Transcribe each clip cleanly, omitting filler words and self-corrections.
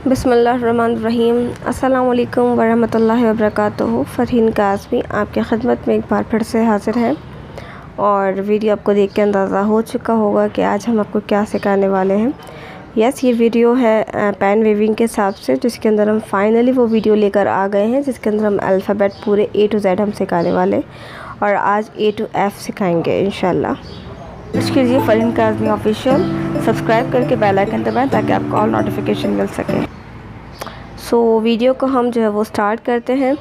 बिस्मिल्लाहिर्रहमानिर्रहीम। अस्सलाम वालेकुम वरहमतुल्लाहि वबरकातुहू। फ़रहीन काज़मी आपकी खिदमत में एक बार फिर से हाज़िर है और वीडियो आपको देख के अंदाज़ा हो चुका होगा कि आज हम आपको क्या सिखाने वाले हैं। यस, ये वीडियो है पेन वेविंग के हिसाब से, जिसके अंदर हम फाइनली वो वीडियो लेकर आ गए हैं जिसके अंदर हम अल्फ़ाबेट पूरे A to Z हम सिखाने वाले और आज A to F सिखाएँगे इंशाल्लाह। सर्च कीजिए फ़रहीन काज़मी ऑफिशियल, सब्सक्राइब करके बेल आइकन दबाएं ताकि आपको ऑल नोटिफिकेशन मिल सके। सो वीडियो को हम जो है वो स्टार्ट करते हैं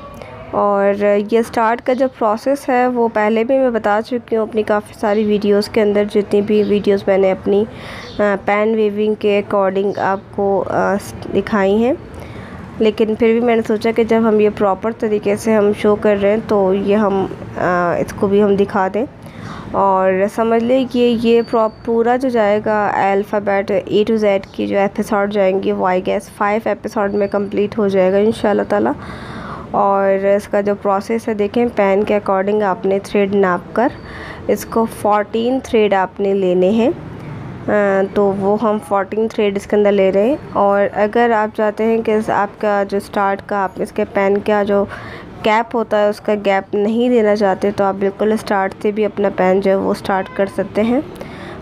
और ये स्टार्ट का जो प्रोसेस है वो पहले भी मैं बता चुकी हूँ अपनी काफ़ी सारी वीडियोस के अंदर। जितनी भी वीडियोस मैंने अपनी पेन वेविंग के अकॉर्डिंग आपको दिखाई हैं, लेकिन फिर भी मैंने सोचा कि जब हम ये प्रॉपर तरीके से हम शो कर रहे हैं तो ये हम इसको भी हम दिखा दें और समझ लें कि ये पूरा जो जाएगा अल्फ़ाबेट A to Z की जो एपिसोड जाएंगी वो आई गेस 5 एपिसोड में कंप्लीट हो जाएगा इंशाल्लाह ताला। और इसका जो प्रोसेस है देखें, पेन के अकॉर्डिंग आपने थ्रेड नाप कर इसको 14 थ्रेड आपने लेने हैं, तो वो हम 14 थ्रेड इसके अंदर ले रहे हैं। और अगर आप चाहते हैं कि आपका जो स्टार्ट का आप इसके पेन का जो गैप होता है उसका गैप नहीं देना चाहते तो आप बिल्कुल स्टार्ट से भी अपना पेन जो है वो स्टार्ट कर सकते हैं।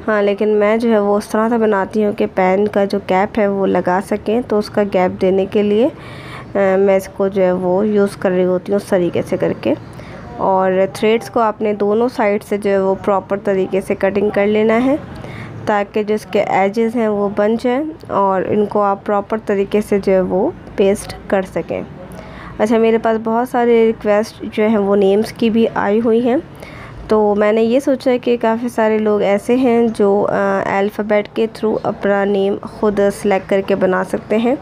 हाँ, लेकिन मैं जो है वो उस तरह से बनाती हूँ कि पेन का जो गैप है वो लगा सकें, तो उसका गैप देने के लिए मैं इसको जो है वो यूज़ कर रही होती हूँ उस तरीके से करके। और थ्रेड्स को आपने दोनों साइड से जो है वो प्रॉपर तरीके से कटिंग कर लेना है ताकि जो इसके एजेस हैं वो बन जाएँ और इनको आप प्रॉपर तरीके से जो है वो पेस्ट कर सकें। अच्छा, मेरे पास बहुत सारे रिक्वेस्ट जो हैं वो नेम्स की भी आई हुई हैं, तो मैंने ये सोचा कि काफ़ी सारे लोग ऐसे हैं जो अल्फ़ाबेट के थ्रू अपना नेम ख़ुद सेलेक्ट करके बना सकते हैं,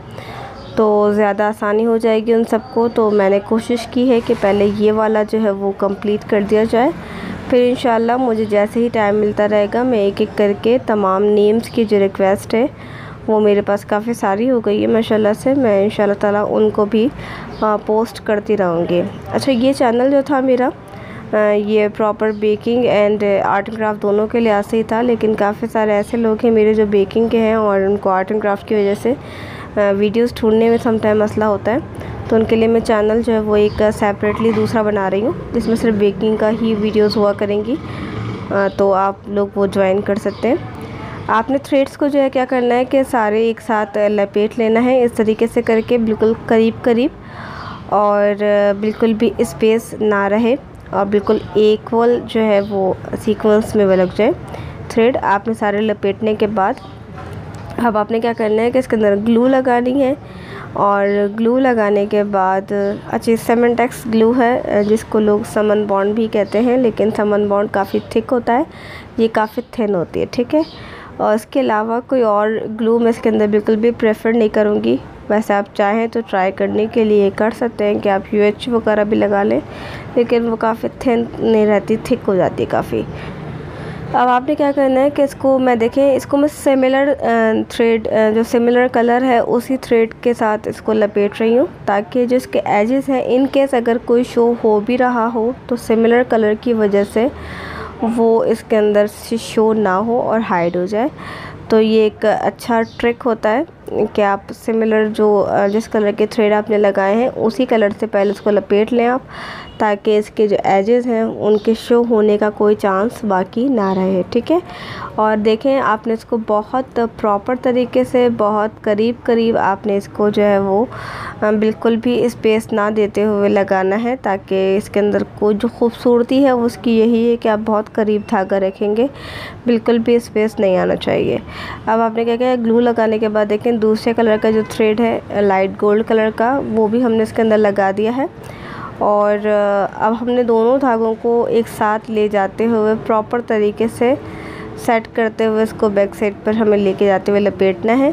तो ज़्यादा आसानी हो जाएगी उन सबको। तो मैंने कोशिश की है कि पहले ये वाला जो है वो कंप्लीट कर दिया जाए, फिर इंशाल्लाह मुझे जैसे ही टाइम मिलता रहेगा मैं एक एक करके तमाम नेम्स की जो रिक्वेस्ट है वो मेरे पास काफ़ी सारी हो गई है माशाल्लाह से, मैं इंशाल्लाह ताला उनको भी पोस्ट करती रहूँगी। अच्छा, ये चैनल जो था मेरा ये proper baking and art and craft दोनों के लिहाज से ही था, लेकिन काफ़ी सारे ऐसे लोग हैं मेरे जो बेकिंग के हैं और उनको आर्ट एंड क्राफ्ट की वजह से वीडियोस ढूंढने में समटाइम मसला होता है, तो उनके लिए मैं चैनल जो है वो एक सेपरेटली दूसरा बना रही हूँ जिसमें सिर्फ बेकिंग का ही वीडियोस हुआ करेंगी, तो आप लोग वो ज्वाइन कर सकते हैं। आपने थ्रेड्स को जो है क्या करना है कि सारे एक साथ लपेट लेना है इस तरीके से करके, बिल्कुल करीब करीब और बिल्कुल भी स्पेस ना रहे और बिल्कुल इक्वल जो है वो सीक्वेंस में वो लग जाए थ्रेड। आपने सारे लपेटने के बाद अब आपने क्या करना है कि इसके अंदर ग्लू लगानी है और ग्लू लगाने के बाद अच्छी सेमेंटेक्स ग्लू है जिसको लोग समन बॉन्ड भी कहते हैं, लेकिन समन बॉन्ड काफ़ी थिक होता है, ये काफ़ी थिन होती है, ठीक है। और इसके अलावा कोई और ग्लू मैं इसके अंदर बिल्कुल भी प्रेफर नहीं करूँगी। वैसे आप चाहें तो ट्राई करने के लिए कर सकते हैं कि आप UH वगैरह भी लगा लें, लेकिन वो काफ़ी थिन नहीं रहती, थिक हो जाती है काफ़ी। अब आपने क्या करना है कि इसको मैं सिमिलर थ्रेड जो सिमिलर कलर है उसी थ्रेड के साथ इसको लपेट रही हूँ ताकि जो इसके एजेस हैं इन केस अगर कोई शो हो भी रहा हो तो सिमिलर कलर की वजह से वो इसके अंदर से शो ना हो और हाइड हो जाए। तो ये एक अच्छा ट्रिक होता है कि आप सिमिलर जिस कलर के थ्रेड आपने लगाए हैं उसी कलर से पहले उसको लपेट लें आप, ताकि इसके जो एजेस हैं उनके शो होने का कोई चांस बाकी ना रहे, ठीक है। और देखें आपने इसको बहुत प्रॉपर तरीके से बहुत करीब करीब आपने इसको जो है वो बिल्कुल भी स्पेस ना देते हुए लगाना है ताकि इसके अंदर को जो खूबसूरती है उसकी यही है कि आप बहुत करीब धागा रखेंगे, बिल्कुल भी स्पेस नहीं आना चाहिए। अब आपने क्या किया, ग्लू लगाने के बाद देखें दूसरे कलर का जो थ्रेड है लाइट गोल्ड कलर का वो भी हमने इसके अंदर लगा दिया है और अब हमने दोनों धागों को एक साथ ले जाते हुए प्रॉपर तरीके से सेट करते हुए इसको बैक साइड पर हमें लेके जाते हुए लपेटना है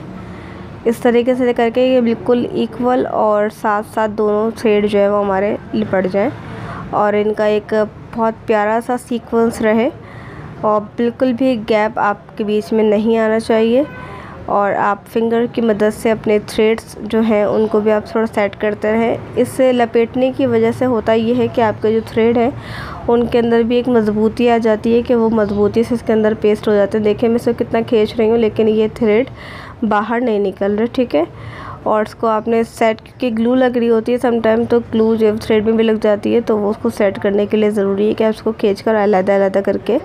इस तरीके से करके ये बिल्कुल इक्वल और साथ साथ दोनों थ्रेड जो है वो हमारे लिपट जाएं और इनका एक बहुत प्यारा सा सीक्वेंस रहे और बिल्कुल भी गैप आपके बीच में नहीं आना चाहिए। और आप फिंगर की मदद से अपने थ्रेड्स जो हैं उनको भी आप थोड़ा सेट करते रहें। इससे लपेटने की वजह से होता ये है कि आपके जो थ्रेड है उनके अंदर भी एक मज़बूती आ जाती है कि वो मज़बूती से इसके अंदर पेस्ट हो जाते हैं। देखिए मैं इसको कितना खींच रही हूँ लेकिन ये थ्रेड बाहर नहीं निकल रहे, ठीक है। और इसको आपने सेट, क्योंकि ग्लू लग रही होती है समटाइम, तो ग्लू जब थ्रेड में भी लग जाती है तो वो उसको सेट करने के लिए ज़रूरी है कि आप उसको खींच कर अलग करके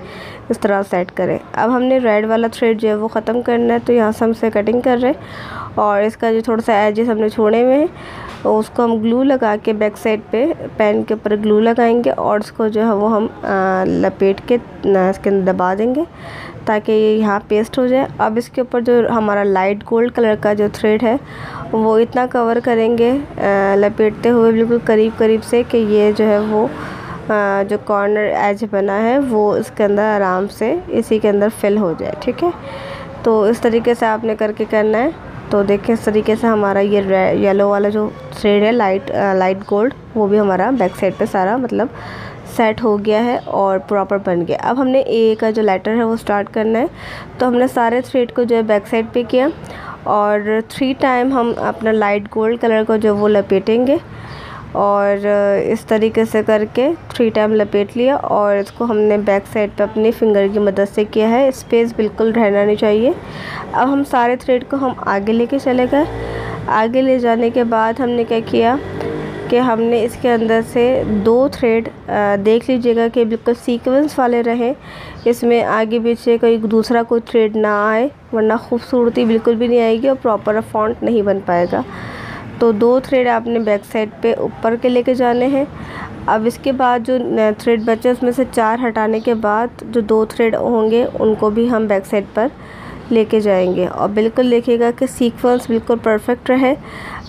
इस तरह सेट करें। अब हमने रेड वाला थ्रेड जो है वो ख़त्म करना है, तो यहाँ से हम से कटिंग कर रहे हैं और इसका जो थोड़ा सा एजेस हमने छोड़े हुए हैं तो उसको हम ग्लू लगा के बैक साइड पे पेन के ऊपर ग्लू लगाएंगे और इसको जो है वो हम लपेट के इसके अंदर दबा देंगे ताकि ये यहाँ पेस्ट हो जाए। अब इसके ऊपर जो हमारा लाइट गोल्ड कलर का जो थ्रेड है वो इतना कवर करेंगे लपेटते हुए बिल्कुल करीब से कि ये जो है वो जो कॉर्नर एज बना है वो इसके अंदर आराम से इसी के अंदर फिल हो जाए। ठीक है, तो इस तरीके से आपने करके करना है। तो देखिए इस तरीके से हमारा ये येलो वाला जो थ्रेड है लाइट गोल्ड, वो भी हमारा बैक साइड पे सारा मतलब सेट हो गया है और प्रॉपर बन गया। अब हमने ए का जो लेटर है वो स्टार्ट करना है, तो हमने सारे थ्रेड को जो है बैक साइड पे किया और 3 टाइम हम अपना लाइट गोल्ड कलर को जो वो लपेटेंगे और इस तरीके से करके 3 टाइम लपेट लिया और इसको हमने बैक साइड पे अपनी फिंगर की मदद से किया है। स्पेस बिल्कुल रहना नहीं चाहिए। अब हम सारे थ्रेड को हम आगे लेके चले गए। आगे ले जाने के बाद हमने क्या किया कि हमने इसके अंदर से 2 थ्रेड देख लीजिएगा कि बिल्कुल सीक्वेंस वाले रहें, इसमें आगे पीछे कोई दूसरा कोई थ्रेड ना आए, वरना खूबसूरती बिल्कुल भी नहीं आएगी और प्रॉपर फॉन्ट नहीं बन पाएगा। तो 2 थ्रेड आपने बैक साइड पे ऊपर के लेके जाने हैं। अब इसके बाद जो थ्रेड बचे उसमें से 4 हटाने के बाद जो 2 थ्रेड होंगे उनको भी हम बैक साइड पर लेके जाएंगे और बिल्कुल देखिएगा कि सीक्वेंस बिल्कुल परफेक्ट रहे।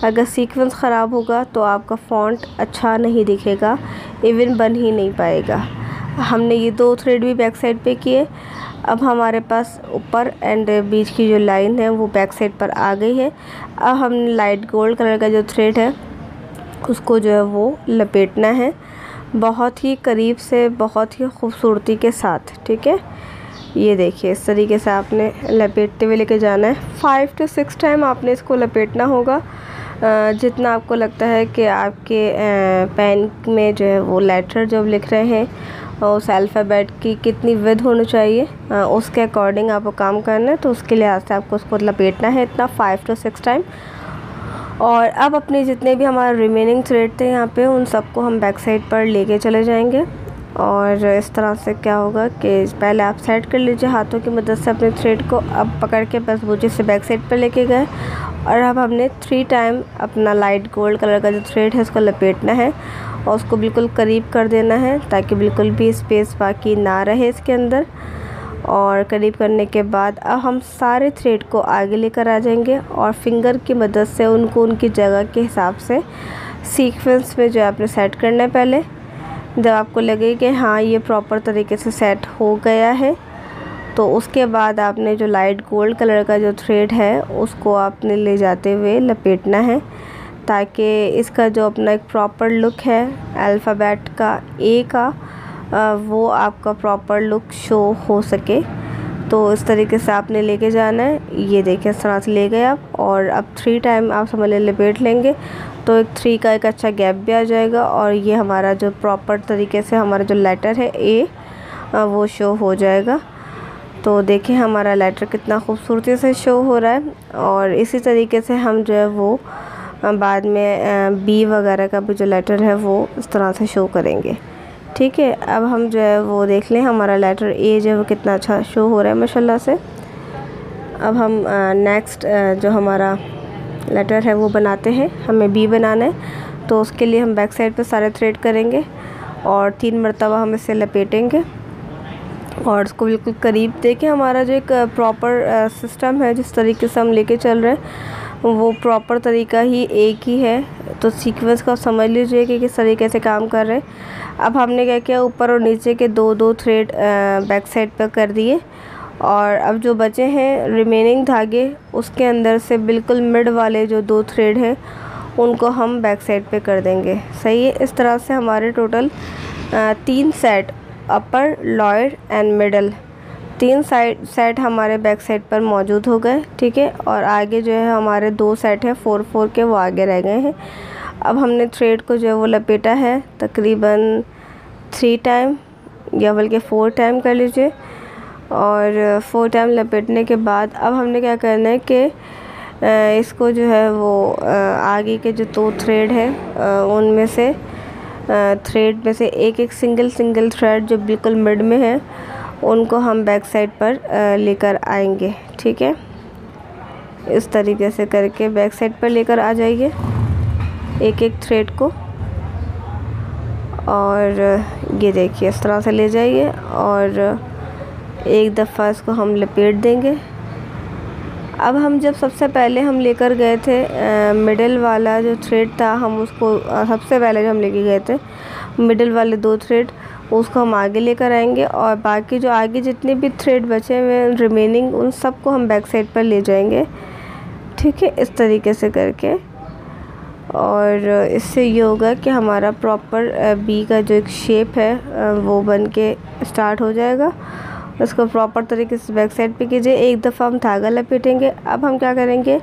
अगर सीक्वेंस ख़राब होगा तो आपका फ़ॉन्ट अच्छा नहीं दिखेगा, इवन बन ही नहीं पाएगा। हमने ये 2 थ्रेड भी बैक साइड पे किए। अब हमारे पास ऊपर एंड बीच की जो लाइन है वो बैक साइड पर आ गई है। अब हमने लाइट गोल्ड कलर का जो थ्रेड है उसको जो है वो लपेटना है बहुत ही करीब से, बहुत ही खूबसूरती के साथ। ठीक है, ये देखिए इस तरीके से आपने लपेटते हुए लेके जाना है। 5 से 6 टाइम आपने इसको लपेटना होगा, जितना आपको लगता है कि आपके पेन में जो है वो लेटर जब लिख रहे हैं उस अल्फ़ाबेट की कितनी विड्थ होनी चाहिए, उसके अकॉर्डिंग आपको काम करना है। तो उसके लिहाज से आपको उसको लपेटना है इतना 5 से 6 टाइम। और अब अपने जितने भी हमारे रिमेनिंग थ्रेड थे यहाँ पे उन सबको हम बैक साइड पर लेके चले जाएंगे और इस तरह से क्या होगा कि पहले आप सेट कर लीजिए हाथों की मदद से अपने थ्रेड को। अब पकड़ के बस बूझे से बैक साइड पर लेके गए और अब हमने 3 टाइम अपना लाइट गोल्ड कलर का जो थ्रेड है उसको लपेटना है और उसको बिल्कुल करीब कर देना है ताकि बिल्कुल भी स्पेस बाकी ना रहे इसके अंदर। और करीब करने के बाद अब हम सारे थ्रेड को आगे लेकर आ जाएंगे और फिंगर की मदद से उनको उनकी जगह के हिसाब से सीक्वेंस में जो आपने सेट करना है। पहले जब आपको लगे कि हाँ ये प्रॉपर तरीके से सेट हो गया है तो उसके बाद आपने जो लाइट गोल्ड कलर का जो थ्रेड है उसको आपने ले जाते हुए लपेटना है ताकि इसका जो अपना एक प्रॉपर लुक है अल्फ़ाबेट का ए का वो आपका प्रॉपर लुक शो हो सके। तो इस तरीके से आपने लेके जाना है। ये देखिए इस तरह से ले गए आप और अब 3 टाइम आप समझ लपेट लेंगे तो एक 3 का एक अच्छा गैप भी आ जाएगा और ये हमारा जो प्रॉपर तरीके से हमारा जो लेटर है ए वो शो हो जाएगा। तो देखिए हमारा लेटर कितना खूबसूरती से शो हो रहा है और इसी तरीके से हम जो है वो बाद में बी वगैरह का भी जो लेटर है वो इस तरह से शो करेंगे। ठीक है, अब हम जो है वो देख लें हमारा लेटर ए जो है वो कितना अच्छा शो हो रहा है माशाल्लाह से। अब हम नेक्स्ट जो हमारा लेटर है वो बनाते हैं। हमें बी बनाना है तो उसके लिए हम बैक साइड पे सारे थ्रेड करेंगे और 3 मरतबा हम इसे लपेटेंगे और उसको बिल्कुल करीब देखें। हमारा जो एक प्रॉपर सिस्टम है जिस तरीके से हम लेके चल रहे हैं वो प्रॉपर तरीका ही एक ही है। तो सीक्वेंस को समझ लीजिए कि किस तरीके से काम कर रहे हैं। अब हमने क्या किया, ऊपर और नीचे के 2-2 थ्रेड बैक साइड पर कर दिए और अब जो बचे हैं रिमेनिंग धागे उसके अंदर से बिल्कुल मिड वाले जो 2 थ्रेड हैं उनको हम बैक साइड पे कर देंगे। सही है, इस तरह से हमारे total 3 set upper lower and middle 3 set हमारे बैक साइड पर मौजूद हो गए। ठीक है, और आगे जो है हमारे 2 सेट हैं 4-4 के, वो आगे रह गए हैं। अब हमने थ्रेड को जो है वो लपेटा है तकरीबन 3 टाइम या बल्कि 4 टाइम कर लीजिए और 4 टाइम लपेटने के बाद अब हमने क्या करना है कि इसको जो है वो आगे के जो 2 थ्रेड है उनमें से थ्रेड में से एक सिंगल थ्रेड जो बिल्कुल मिड में है उनको हम बैक साइड पर लेकर आएंगे। ठीक है, इस तरीके से करके बैक साइड पर लेकर आ जाइए एक थ्रेड को, और ये देखिए इस तरह से ले जाइए और एक दफ़ा इसको हम लपेट देंगे। अब हम जब सबसे पहले हम लेकर गए थे मिडिल वाला जो थ्रेड था, हम उसको सबसे पहले जो हम लेके गए थे मिडिल वाले 2 थ्रेड, उसको हम आगे लेकर आएंगे और बाकी जो आगे जितने भी थ्रेड बचे हुए रिमेनिंग उन सबको हम बैक साइड पर ले जाएंगे। ठीक है, इस तरीके से करके, और इससे ये होगा कि हमारा प्रॉपर बी का जो एक शेप है वो बन के स्टार्ट हो जाएगा। उसको प्रॉपर तरीके से बैक साइड पे कीजिए। एक दफ़ा हम धागा लपेटेंगे। अब हम क्या करेंगे,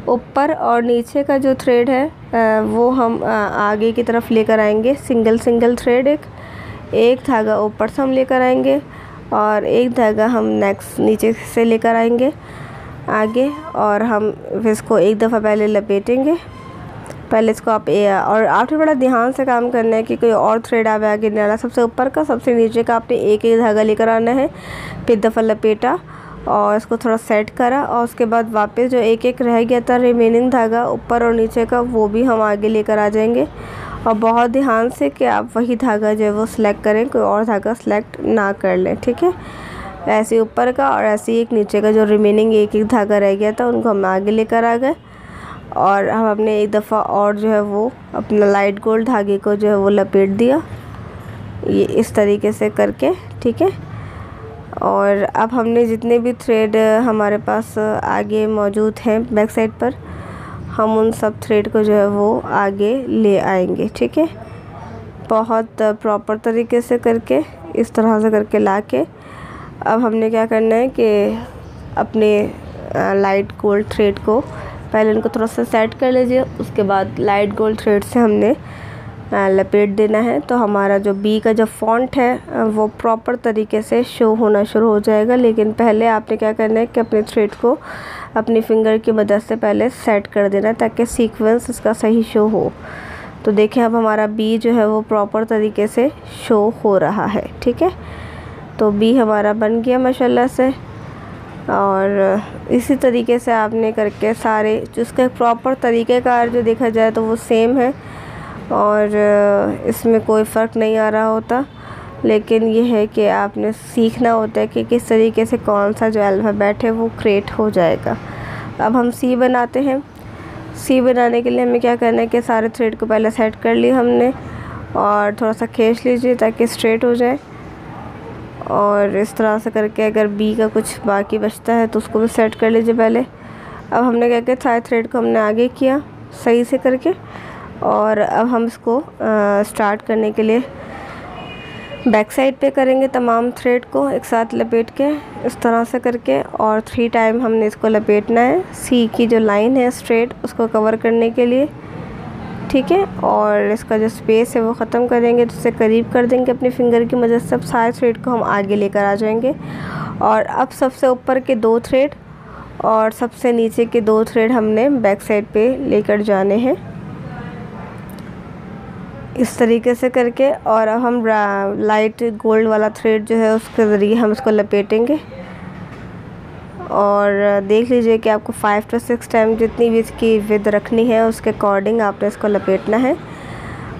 ऊपर और नीचे का जो थ्रेड है वो हम आगे की तरफ लेकर आएंगे। सिंगल थ्रेड एक धागा ऊपर से हम लेकर आएंगे और एक धागा हम नेक्स्ट नीचे से लेकर आएंगे आगे, और हम इसको एक दफ़ा पहले लपेटेंगे। पहले इसको आप और आपने बड़ा ध्यान से काम करना है कि कोई और थ्रेड आप आगे नहीं आना। सबसे ऊपर का सबसे नीचे का आपने एक धागा लेकर आना है, फिर दफ़ा लपेटा और इसको थोड़ा सेट करा, और उसके बाद वापस जो एक रह गया था रिमेनिंग धागा ऊपर और नीचे का वो भी हम आगे लेकर आ जाएंगे। और बहुत ध्यान से कि आप वही धागा जो है वो सिलेक्ट करें, कोई और धागा सिलेक्ट ना कर लें। ठीक है, ऐसे ऊपर का और ऐसे एक नीचे का जो रिमेनिंग एक धागा रह गया था उनको हम आगे लेकर आ गए, और हम अपने एक दफ़ा और जो है वो अपना लाइट गोल्ड धागे को जो है वो लपेट दिया, ये इस तरीके से करके। ठीक है, और अब हमने जितने भी थ्रेड हमारे पास आगे मौजूद हैं बैक साइड पर, हम उन सब थ्रेड को जो है वो आगे ले आएंगे। ठीक है, बहुत प्रॉपर तरीके से करके इस तरह से करके ला के अब हमने क्या करना है कि अपने लाइट गोल्ड थ्रेड को पहले इनको थोड़ा सा सेट कर लीजिए, उसके बाद लाइट गोल्ड थ्रेड से हमने लपेट देना है। तो हमारा जो बी का जो फॉन्ट है वो प्रॉपर तरीके से शो होना शुरू हो जाएगा। लेकिन पहले आपने क्या करना है कि अपने थ्रेड को अपनी फिंगर की मदद से पहले सेट कर देना है ताकि सीक्वेंस इसका सही शो हो। तो देखें अब हमारा बी जो है वो प्रॉपर तरीके से शो हो रहा है। ठीक है, तो बी हमारा बन गया माशाल्लाह से, और इसी तरीके से आपने करके सारे जिसका प्रॉपर तरीक़ेकार जो देखा जाए तो वो सेम है और इसमें कोई फ़र्क नहीं आ रहा होता। लेकिन ये है कि आपने सीखना होता है कि किस तरीके से कौन सा जो अल्फ़ाबेट है वो क्रिएट हो जाएगा। अब हम सी बनाते हैं। सी बनाने के लिए हमें क्या करना है कि सारे थ्रेड को पहले सेट कर लिया हमने और थोड़ा सा खींच लीजिए ताकि स्ट्रेट हो जाए, और इस तरह से करके अगर बी का कुछ बाकी बचता है तो उसको भी सेट कर लीजिए पहले। अब हमने क्या किया, सारे थ्रेड को हमने आगे किया सही से करके, और अब हम इसको स्टार्ट करने के लिए बैक साइड पे करेंगे तमाम थ्रेड को एक साथ लपेट के इस तरह से करके, और 3 टाइम हमने इसको लपेटना है सी की जो लाइन है स्ट्रेट उसको कवर करने के लिए। ठीक है, और इसका जो स्पेस है वो ख़त्म करेंगे, तो उससे करीब कर देंगे अपनी फिंगर की मदद से। अब सारे थ्रेड को हम आगे लेकर आ जाएंगे, और अब सबसे ऊपर के 2 थ्रेड और सबसे नीचे के 2 थ्रेड हमने बैक साइड पे लेकर जाने हैं इस तरीके से करके। और अब हम लाइट गोल्ड वाला थ्रेड जो है उसके ज़रिए हम इसको लपेटेंगे, और देख लीजिए कि आपको 5 to 6 टाइम जितनी भी इसकी विड्थ रखनी है उसके अकॉर्डिंग आपने इसको लपेटना है।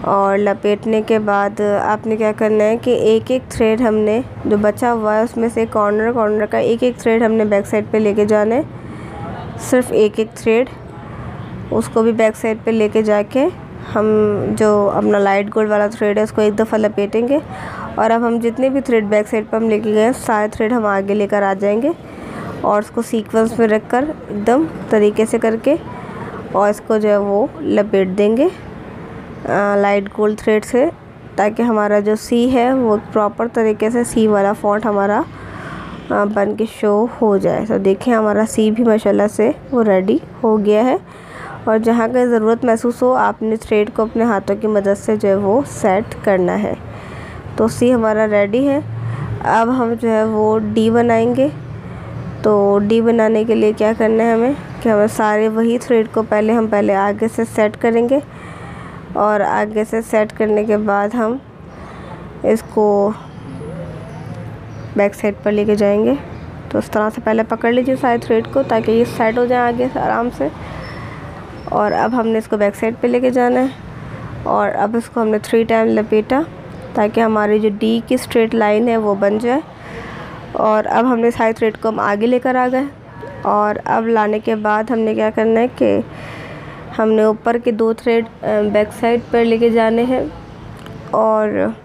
और लपेटने के बाद आपने क्या करना है कि एक थ्रेड हमने जो बचा हुआ है उसमें से कॉर्नर का एक थ्रेड हमने बैक साइड पे लेके जाना है, सिर्फ एक थ्रेड उसको भी बैक साइड पे लेके जाके हम जो अपना लाइट गोल्ड वाला थ्रेड है उसको एक दफ़ा लपेटेंगे। और अब हम जितने भी थ्रेड बैक साइड पर हम लेके गए सारे थ्रेड हम आगे लेकर आ जाएंगे और उसको सीक्वेंस में रख कर एकदम तरीके से करके, और इसको जो है वो लपेट देंगे लाइट गोल्ड थ्रेड से, ताकि हमारा जो सी है वो प्रॉपर तरीके से सी वाला फॉन्ट हमारा बन के शो हो जाए। तो देखें हमारा सी भी माशाल्लाह से वो रेडी हो गया है, और जहाँ का ज़रूरत महसूस हो आपने थ्रेड को अपने हाथों की मदद से जो है वो सेट करना है। तो सी हमारा रेडी है। अब हम जो है वो डी बनाएंगे। तो डी बनाने के लिए क्या करना है हमें कि हमें सारे वही थ्रेड को पहले आगे से सेट करेंगे और आगे से सेट करने के बाद हम इसको बैक साइड पर लेके जाएंगे। तो इस तरह से पहले पकड़ लीजिए सारे थ्रेड को ताकि ये सेट हो जाए आगे से आराम से। और अब हमने इसको बैक साइड पे लेके जाना है और अब इसको हमने 3 टाइम लपेटा ताकि हमारी जो डी की स्ट्रेट लाइन है वो बन जाए। और अब हमने सारे थ्रेड को हम आगे लेकर आ गए और अब लाने के बाद हमने क्या करना है कि हमने ऊपर के 2 थ्रेड बैक साइड पर लेके जाने हैं और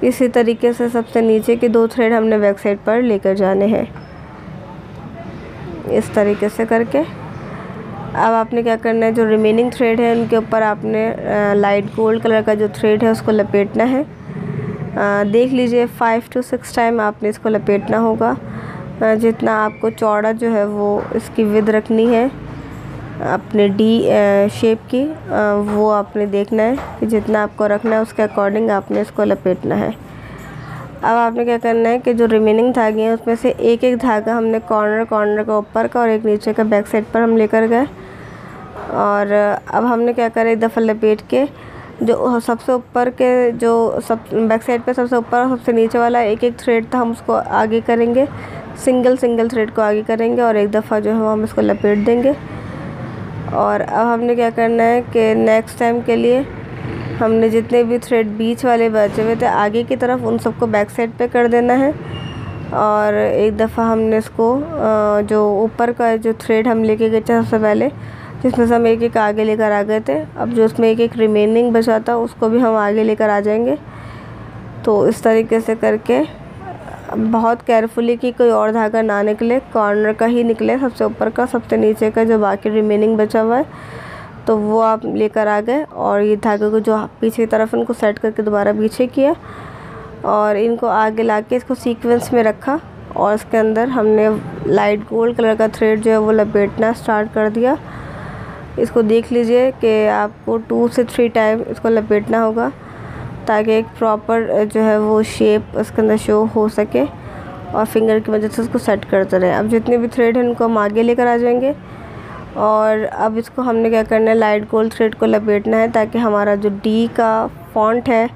इसी तरीके से सबसे नीचे के 2 थ्रेड हमने बैक साइड पर लेकर जाने हैं, इस तरीके से करके। अब आपने क्या करना है, जो रिमेनिंग थ्रेड है उनके ऊपर आपने लाइट गोल्ड कलर का जो थ्रेड है उसको लपेटना है। देख लीजिए 5 to 6 टाइम आपने इसको लपेटना होगा। जितना आपको चौड़ा जो है वो इसकी विड्थ रखनी है अपने डी शेप की, वो आपने देखना है कि जितना आपको रखना है उसके अकॉर्डिंग आपने इसको लपेटना है। अब आपने क्या करना है कि जो रिमेनिंग धागे हैं उसमें से एक एक धागा हमने कॉर्नर का ऊपर का और एक नीचे का बैक साइड पर हम लेकर गए। और अब हमने क्या करा, एक दफ़ा लपेट के जो सबसे ऊपर के जो सब बैक साइड पे सबसे ऊपर और सबसे नीचे वाला एक एक थ्रेड था हम उसको आगे करेंगे, सिंगल थ्रेड को आगे करेंगे और एक दफ़ा जो है हम इसको लपेट देंगे। और अब हमने क्या करना है कि नेक्स्ट टाइम के लिए हमने जितने भी थ्रेड बीच वाले बचे हुए थे आगे की तरफ उन सबको बैक साइड पे कर देना है। और एक दफ़ा हमने इसको जो ऊपर का जो थ्रेड हम लेके गए थे सबसे पहले, जिसमें से हम एक एक आगे लेकर आ गए थे, अब जो उसमें एक एक रिमेनिंग बचा था उसको भी हम आगे लेकर आ जाएंगे। तो इस तरीके से करके बहुत केयरफुली कि कोई और धागा ना निकले, कॉर्नर का ही निकले, सबसे ऊपर का सबसे नीचे का जो बाकी रिमेनिंग बचा हुआ है तो वो आप लेकर आ गए। और ये धागे को जो पीछे की तरफ इनको सेट करके दोबारा पीछे किया और इनको आगे लाके इसको सीक्वेंस में रखा और इसके अंदर हमने लाइट गोल्ड कलर का थ्रेड जो है वो लपेटना स्टार्ट कर दिया। इसको देख लीजिए कि आपको 2 से 3 टाइम इसको लपेटना होगा ताकि एक प्रॉपर जो है वो शेप उसके अंदर शो हो सके और फिंगर की मदद से उसको सेट करते रहें। अब जितने भी थ्रेड हैं उनको हम आगे लेकर आ जाएंगे और अब इसको हमने क्या करना है, लाइट गोल्ड थ्रेड को लपेटना है ताकि हमारा जो डी का फॉन्ट है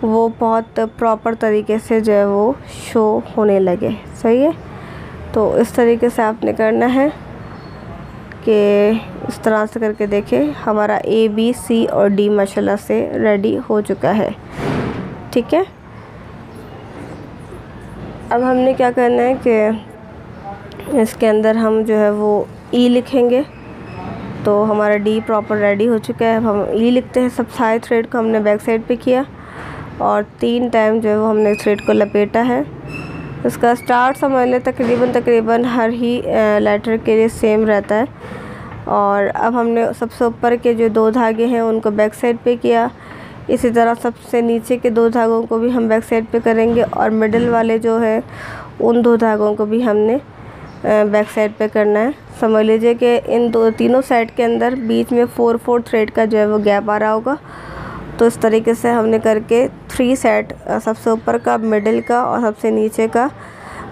वो बहुत प्रॉपर तरीके से जो है वो शो होने लगे। सही है, तो इस तरीके से आपने करना है कि इस तरह से करके देखें। हमारा A, B, C और D माशाल्लाह से रेडी हो चुका है। ठीक है, अब हमने क्या करना है कि इसके अंदर हम जो है वो E लिखेंगे। तो हमारा D प्रॉपर रेडी हो चुका है। अब हम E लिखते हैं। सब सारे थ्रेड को हमने बैक साइड पे किया और 3 टाइम जो है वो हमने थ्रेड को लपेटा है। इसका स्टार्ट समझ लें तकरीबन हर ही लेटर के लिए सेम रहता है। और अब हमने सबसे ऊपर के जो 2 धागे हैं उनको बैक साइड पे किया, इसी तरह सबसे नीचे के 2 धागों को भी हम बैक साइड पे करेंगे और मिडिल वाले जो है उन 2 धागों को भी हमने बैक साइड पे करना है। समझ लीजिए कि इन तीनों साइड के अंदर बीच में 4 थ्रेड का जो है वो गैप आ रहा होगा। तो इस तरीके से हमने करके 3 सेट, सबसे ऊपर का, मिडिल का और सबसे नीचे का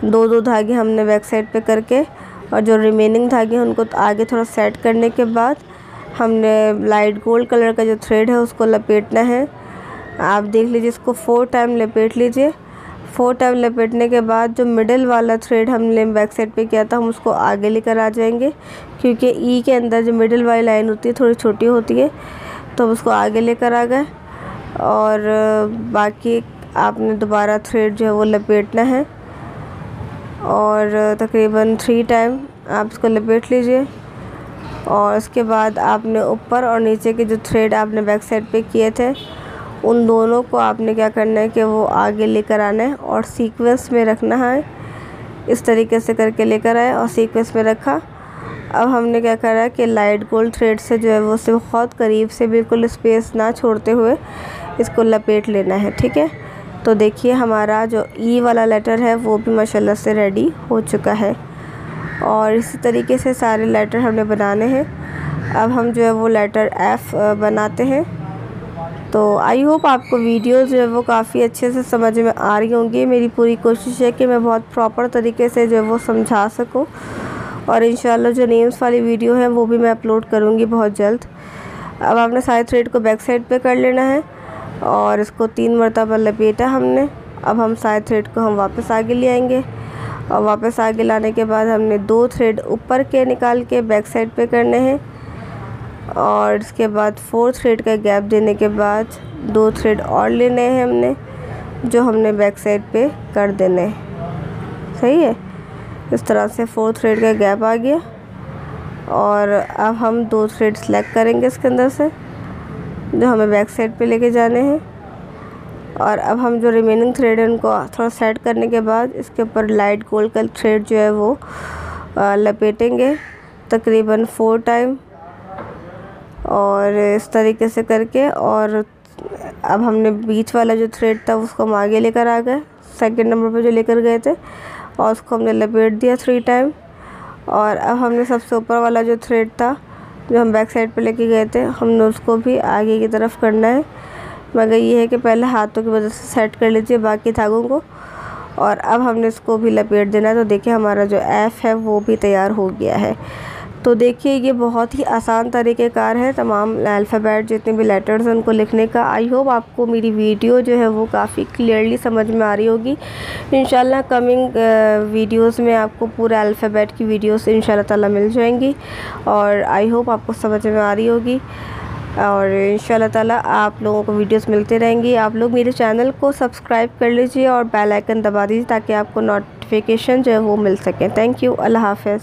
2 धागे हमने बैक साइड पे करके और जो रिमेनिंग धागे हैं उनको आगे थोड़ा सेट करने के बाद हमने लाइट गोल्ड कलर का जो थ्रेड है उसको लपेटना है। आप देख लीजिए, इसको 4 टाइम लपेट लीजिए। 4 टाइम लपेटने के बाद जो मिडिल वाला थ्रेड हमने बैक साइड पे किया था हम उसको आगे लेकर आ जाएंगे, क्योंकि ई के अंदर जो मिडिल वाली लाइन होती है थोड़ी छोटी होती है, तो उसको आगे लेकर आ गए। और बाकी आपने दोबारा थ्रेड जो है वो लपेटना है और तकरीबन 3 टाइम आप इसको लपेट लीजिए। और उसके बाद आपने ऊपर और नीचे के जो थ्रेड आपने बैक साइड पे किए थे उन दोनों को आपने क्या करना है कि वो आगे लेकर आना है और सीक्वेंस में रखना है। इस तरीके से करके लेकर आए और सीक्वेंस में रखा। अब हमने क्या करा है कि लाइट गोल्ड थ्रेड से जो है वो उससे बहुत करीब से, बिल्कुल स्पेस ना छोड़ते हुए इसको लपेट लेना है। ठीक है, तो देखिए हमारा जो ई वाला लेटर है वो भी माशाल्लाह से रेडी हो चुका है। और इसी तरीके से सारे लेटर हमने बनाने हैं। अब हम जो है वो लेटर एफ़ बनाते हैं। तो आई होप आपको वीडियो जो है वो काफ़ी अच्छे से समझ में आ रही होंगी। मेरी पूरी कोशिश है कि मैं बहुत प्रॉपर तरीके से जो है वो समझा सकूं और इंशाल्लाह जो नेम्स वाली वीडियो है वो भी मैं अपलोड करूँगी बहुत जल्द। अब आपने सारे थ्रेड को बैक साइड पे कर लेना है और इसको 3 मरतबा लपेटा हमने। अब हम सारे थ्रेड को हम वापस आगे ले आएंगे और वापस आगे लाने के बाद हमने 2 थ्रेड ऊपर के निकाल के बैक साइड पे करने हैं और इसके बाद 4 थ्रेड का गैप देने के बाद 2 थ्रेड और लेने हैं हमने, जो हमने बैक साइड पे कर देने हैं। सही है, इस तरह से 4 थ्रेड का गैप आ गया और अब हम 2 थ्रेड सेलेक्ट करेंगे इसके अंदर से, जो हमें बैक साइड पे लेके जाने हैं। और अब हम जो रिमेनिंग थ्रेड है उनको थोड़ा सेट करने के बाद इसके ऊपर लाइट गोल्ड का थ्रेड जो है वो लपेटेंगे तकरीबन 4 टाइम और इस तरीके से करके। और अब हमने बीच वाला जो थ्रेड था उसको हम आगे लेकर आ गए, सेकंड नंबर पे जो लेकर गए थे, और उसको हमने लपेट दिया 3 टाइम। और अब हमने सबसे ऊपर वाला जो थ्रेड था जो हम बैक साइड पे लेके गए थे, हमने उसको भी आगे की तरफ करना है, मगर ये है कि पहले हाथों की वजह से सेट कर लीजिए बाकी धागों को। और अब हमने इसको भी लपेट देना है। तो देखिए हमारा जो एफ है वो भी तैयार हो गया है। तो देखिए ये बहुत ही आसान तरीक़ेकार है तमाम अल्फ़ाबेट जितने भी लेटर्स हैं उनको लिखने का। आई होप आपको मेरी वीडियो जो है वो काफ़ी क्लियरली समझ में आ रही होगी। इंशाल्लाह कमिंग वीडियोस में आपको पूरे अल्फ़ाबेट की वीडियोस इंशाल्लाह ताला मिल जाएंगी और आई होप आपको समझ में आ रही होगी। और इंशाल्लाह ताला आप लोगों को वीडियोस मिलते रहेंगी। आप लोग मेरे चैनल को सब्सक्राइब कर लीजिए और बेल आइकन दबा दीजिए ताकि आपको नोटिफिकेशन जो है वो मिल सके। थैंक यू, अल्लाह हाफ़िज़।